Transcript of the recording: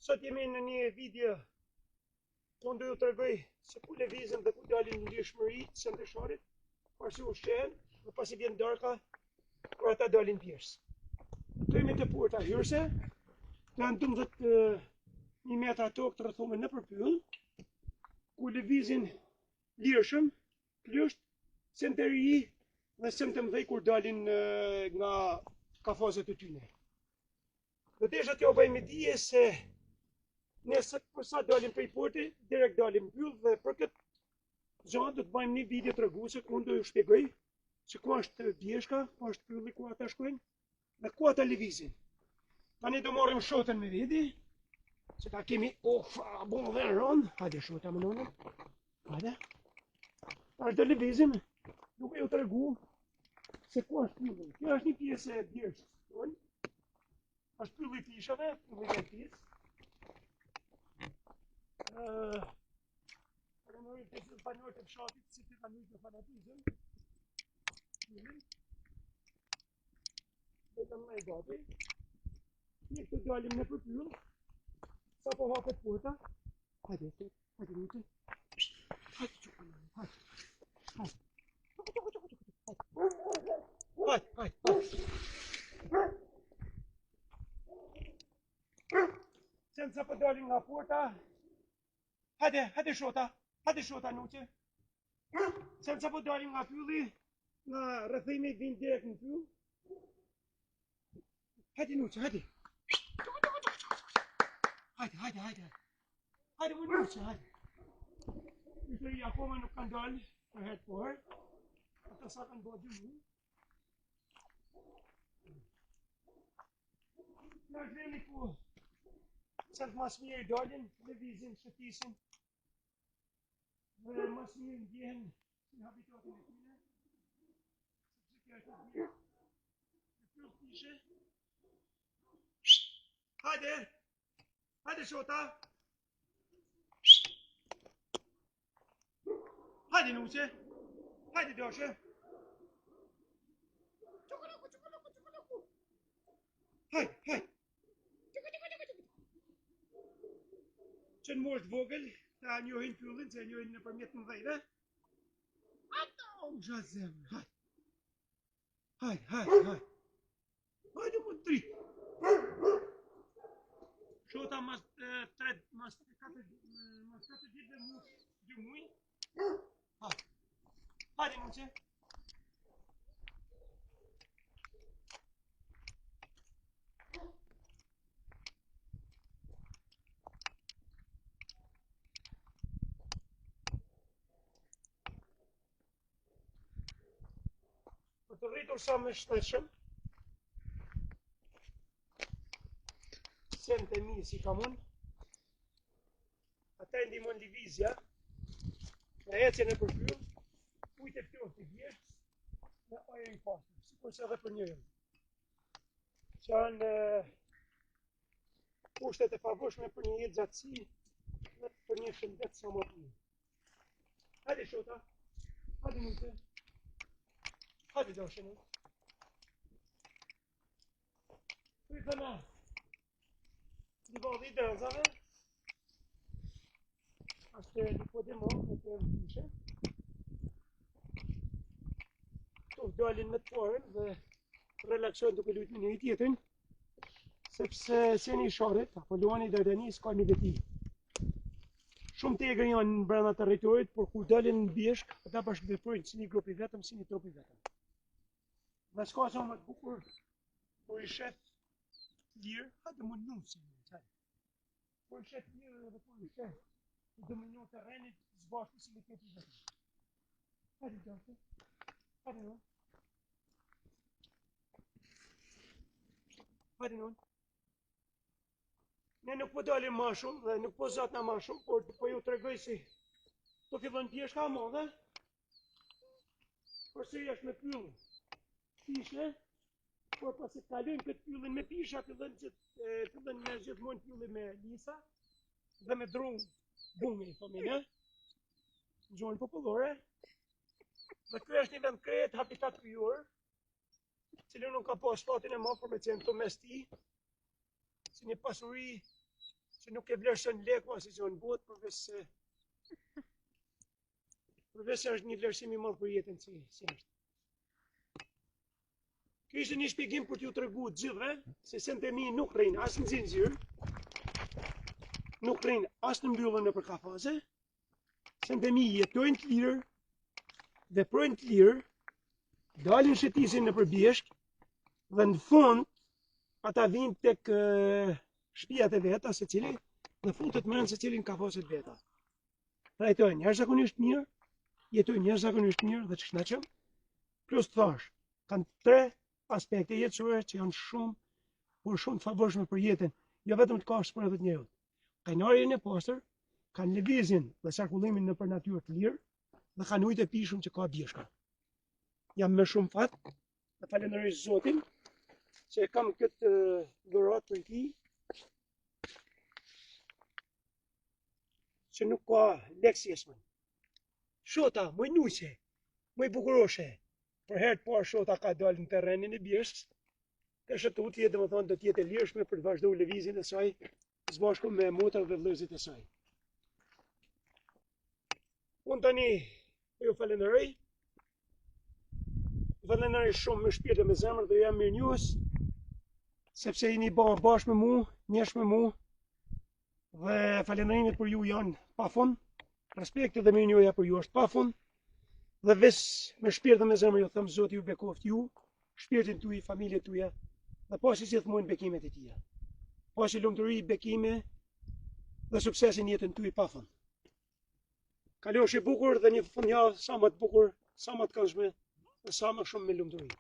Sot jemi në një video ku do ju tregoj se ku lëvizën dhe ku dalin ndjeshmëri të ndëshorit, pasi ushqen, dhe pasi vjen darka, kur ata dalin pjesë. Këtu jemi te porta hyrëse, janë 12 metra tokë të rrethuar në përpyll, ku lëvizin lirshëm, plusht, senteri dhe sem të mëdhej kur dalin nga kafazet e tyre. Do desha t'ju bëjmë dije se nëse përsa dalim prej porti, direkt dalim pyll dhe për këtë zonë do të bëjmë një video treguese ku do ju shpjegoj se ku është bjeshka, ku është pylli ku ata shkojnë dhe ku ata lëvizin. Tani do marrim shotën me vedi, se ta kemi bon dhe rënd. Hajde shota më nënën. Hajde. Tash do lëvizim, duke ju tregu se ku është pylli. Kjo është një pjesë e bjeshkës. Është pylli i fishave, pylli i fishës. Përënojnë të cilë panjojt e fshatit, si të panjojt në fanatizëm. Vetëm me gati. Ne këtë dalim në përpyll. Sa po hapet porta. Hajde, hajde njëtë. Hajde që panjojnë, hajde. Hajde. Senza po dalim nga porta. Hajde shota nuqe. Senza po dalim nga pylli, nga rrethimi vin direkt në pyll. Hajde nuqe, hajde. Hajde më nuqe, hajde. Ishëri akoma nuk kanë dalë për herë të parë. Ata sa kanë bërë 2 muaj. Në është veni ku se mas mirë i dalin, lëvizin, shëtisin, dhe mas mirë ndjehen në habitatin e tyre, sepse kjo është mirë. Në pyll fishe. Hajde shota. Hajde nuqe. Hajde dashe. Hajde. Që në moshtë vogël, ta njohin pyllin, që njohin në përmjet më dhejve. Ato, zhazem, hajde. Hajde më të dritë. Shota mas 4 ditë dhe mush 2 muj. Hajde më që. Për të rritur sa më shtetshëm, sen të mi si kam unë, ata e ndihmon lëvizja, në ecjen e përpyll, ujtë e plot të vjeshtës dhe ajër i pastër, sikur se edhe për njërin. Që janë kushtet e favërshme për një jetë gjatësi dhe për një shëndet sa më të mirë. Hajde shota, hajde nuqe. Hajde dashën. Krytëna. Një valli dërzave. Ashtë një po demo me të fishe. Tu dalin me të parën dhe relaksojnë duke lujtë një tjetën. Sepse se një sharet, apo luani dërdeni, s'ka një veti. Shumë tegër janë në brenda territorit, por kur dalin në bjeshk, ata bashkëveprojnë si një grup i vetëm, si një trup i vetëm. Dhe s'ka sa më të bukur, kur i shet lirë, hajde më nusë, kur i shet lirë dhe kur i shet i dominjon të renit, zbashku si me këtë i vetëm. Hajde gjashtë, hajde non. Hajde non. Ne nuk po dalim ma shumë dhe nuk po zatna ma shumë, por po ju tregoj si të fillon pjeshka madhe, por se jashtë me pyllë. Fishe, por pasi të kalojnë këtë pyllin me pisha, fillon me gjithmonë pyllin me lisa dhe me drung bungi, thomine, në gjuhën popullore. Dhe kjo është një vend krejet habitat kryur, cilën nuk ka pas shtatin e ma për me qenë të mes ti, si një pasuri që nuk e vlerëson leku asë që në botë, përveç se është një vlerësim i madh për jetën si është. Kjo ishte një shpjegim për t'ju tregu të gjithëve se sendemi nuk rrinë as në zinxhir, nuk rrinë as në mbyllën nëpër kafaze, sendemi jetojnë të lirë, veprojnë të lirë, dalin shëtisin nëpër bjeshk, dhe në fund ata vinë tek shtëpiat e veta secili dhe futet merren secili në kafazet veta. Trajtojnë jashtëzakonisht mirë, jetojnë jashtëzakonisht mirë dhe të kënaqëm. Plus thash, kanë 3 aspekte jetësore që janë shumë të favorshme për jetën, jo vetëm të kafshës, por edhe të njerëzit. Kanë ajrin e pastër, kanë lëvizjen dhe qarkullimin nëpër natyrë të lirë dhe kanë ujë të pishëm që ka bjeshka. Jam me shumë fat dhe falenderoj Zotin që kam këtë dhuratë për ti, që nuk ka leksjesmen. Shota, mëj nushe, mëj bukuroshe, për herë të parë shota ka dalë në terrenin e bjeshkës, të shëtutje dhe më thonë do t'jetë e lirshme për të vazhdu lëvizjen e saj, së bashku me motër dhe vëllezërit e saj. Unë tani ju falenderoj, shumë me shpirt dhe me zemër dhe jam mirënjohës, sepse jeni bashkë me mu, njesh me mu, dhe falenderimet për ju janë pafund, respekti dhe mirënjohja për ju është pafund, dhe veç me shpirt dhe me zemër ju them Zoti ju bekoft ju, shpirtin tuaj, familjen tuaja, dhe pasi gjithmonë bekimet e tija. Pasi lumturi, bekime dhe suksesin jetën tuaj pafund. Kalosh e bukur dhe një fundjavë sa më të bukur, sa më të këndshme dhe sa më shumë me lumturi.